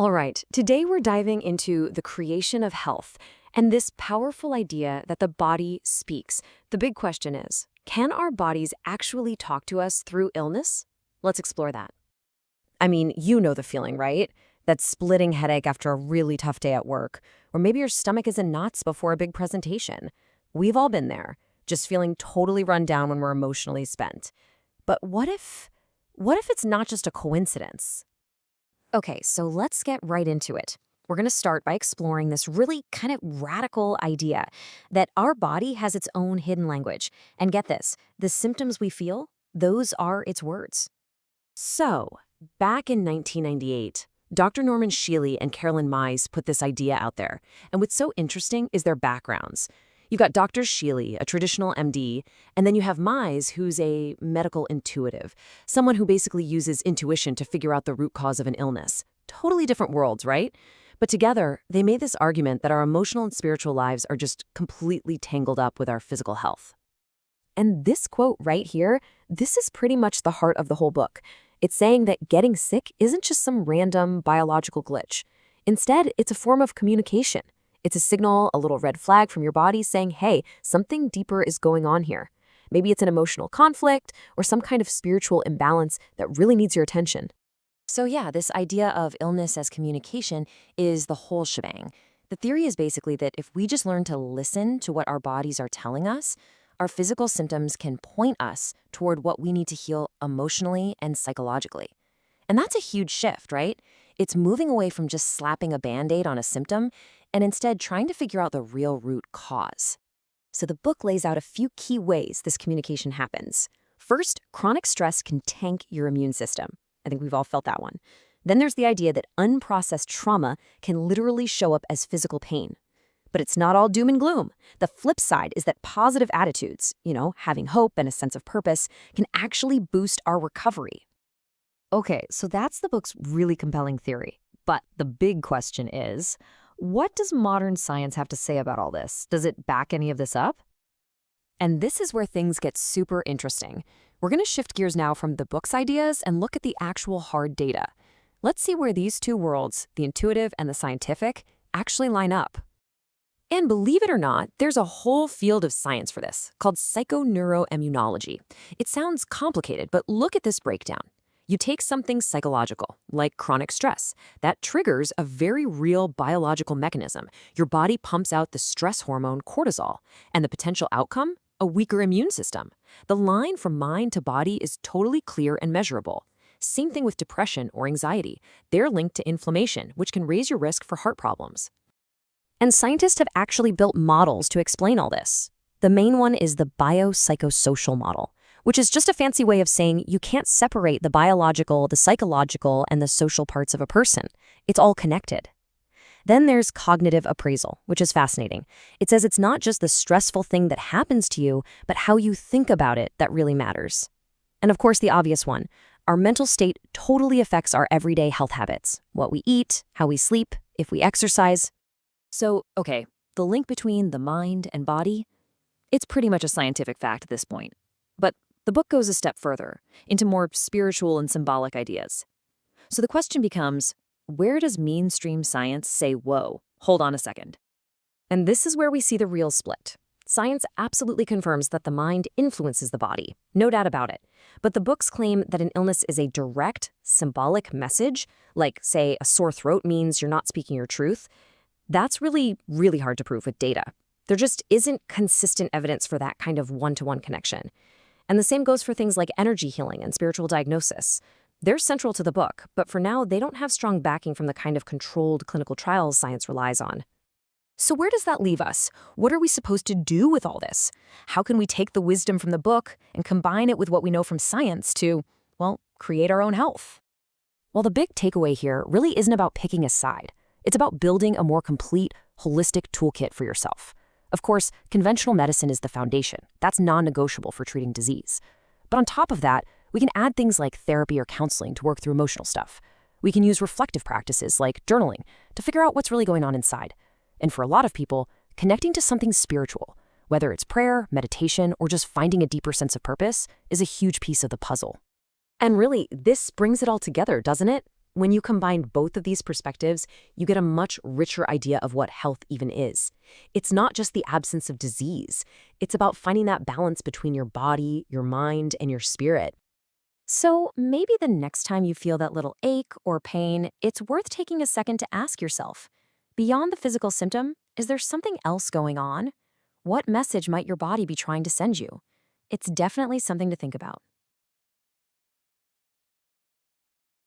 All right, today we're diving into the creation of health and this powerful idea that the body speaks. The big question is, can our bodies actually talk to us through illness? Let's explore that. I mean, you know the feeling, right? That splitting headache after a really tough day at work, or maybe your stomach is in knots before a big presentation. We've all been there, just feeling totally run down when we're emotionally spent. But what if it's not just a coincidence? Okay, so let's get right into it. We're going to start by exploring this really kind of radical idea that our body has its own hidden language. And get this, the symptoms we feel, those are its words. So, back in 1998, Dr. Myss Shealy and Carolyn Myss put this idea out there. And what's so interesting is their backgrounds. You've got Dr. Shealy, a traditional MD, and then you have Myss, who's a medical intuitive, someone who basically uses intuition to figure out the root cause of an illness. Totally different worlds, right? But together, they made this argument that our emotional and spiritual lives are just completely tangled up with our physical health. And this quote right here, this is pretty much the heart of the whole book. It's saying that getting sick isn't just some random biological glitch. Instead, it's a form of communication. It's a signal, a little red flag from your body saying, hey, something deeper is going on here. Maybe it's an emotional conflict or some kind of spiritual imbalance that really needs your attention. So yeah, this idea of illness as communication is the whole shebang. The theory is basically that if we just learn to listen to what our bodies are telling us, our physical symptoms can point us toward what we need to heal emotionally and psychologically. And that's a huge shift, right? It's moving away from just slapping a Band-Aid on a symptom and instead trying to figure out the real root cause. So the book lays out a few key ways this communication happens. First, chronic stress can tank your immune system. I think we've all felt that one. Then there's the idea that unprocessed trauma can literally show up as physical pain. But it's not all doom and gloom. The flip side is that positive attitudes, having hope and a sense of purpose, can actually boost our recovery. Okay, so that's the book's really compelling theory. But the big question is, what does modern science have to say about all this? Does it back any of this up? And this is where things get super interesting. We're going to shift gears now from the book's ideas and look at the actual hard data. Let's see where these two worlds, the intuitive and the scientific, actually line up. And believe it or not, there's a whole field of science for this, called psychoneuroimmunology. It sounds complicated, but look at this breakdown. You take something psychological, like chronic stress. That triggers a very real biological mechanism. Your body pumps out the stress hormone cortisol. And the potential outcome? A weaker immune system. The line from mind to body is totally clear and measurable. Same thing with depression or anxiety. They're linked to inflammation, which can raise your risk for heart problems. And scientists have actually built models to explain all this. The main one is the biopsychosocial model, which is just a fancy way of saying you can't separate the biological, the psychological, and the social parts of a person. It's all connected. Then there's cognitive appraisal, which is fascinating. It says it's not just the stressful thing that happens to you, but how you think about it that really matters. And of course, the obvious one, our mental state totally affects our everyday health habits, what we eat, how we sleep, if we exercise. So, okay, the link between the mind and body, it's pretty much a scientific fact at this point. But the book goes a step further, into more spiritual and symbolic ideas. So the question becomes, where does mainstream science say, whoa, hold on a second? And this is where we see the real split. Science absolutely confirms that the mind influences the body, no doubt about it. But the books claim that an illness is a direct, symbolic message, like, say, a sore throat means you're not speaking your truth. That's really, really hard to prove with data. There just isn't consistent evidence for that kind of one-to-one connection. And the same goes for things like energy healing and spiritual diagnosis. They're central to the book, but for now, they don't have strong backing from the kind of controlled clinical trials science relies on. So where does that leave us? What are we supposed to do with all this? How can we take the wisdom from the book and combine it with what we know from science to, well, create our own health? Well, the big takeaway here really isn't about picking a side. It's about building a more complete, holistic toolkit for yourself. Of course, conventional medicine is the foundation. That's non-negotiable for treating disease. But on top of that, we can add things like therapy or counseling to work through emotional stuff. We can use reflective practices like journaling to figure out what's really going on inside. And for a lot of people, connecting to something spiritual, whether it's prayer, meditation, or just finding a deeper sense of purpose, is a huge piece of the puzzle. And really, this brings it all together, doesn't it? When you combine both of these perspectives, you get a much richer idea of what health even is. It's not just the absence of disease. It's about finding that balance between your body, your mind, and your spirit. So maybe the next time you feel that little ache or pain, it's worth taking a second to ask yourself, beyond the physical symptom, is there something else going on? What message might your body be trying to send you? It's definitely something to think about.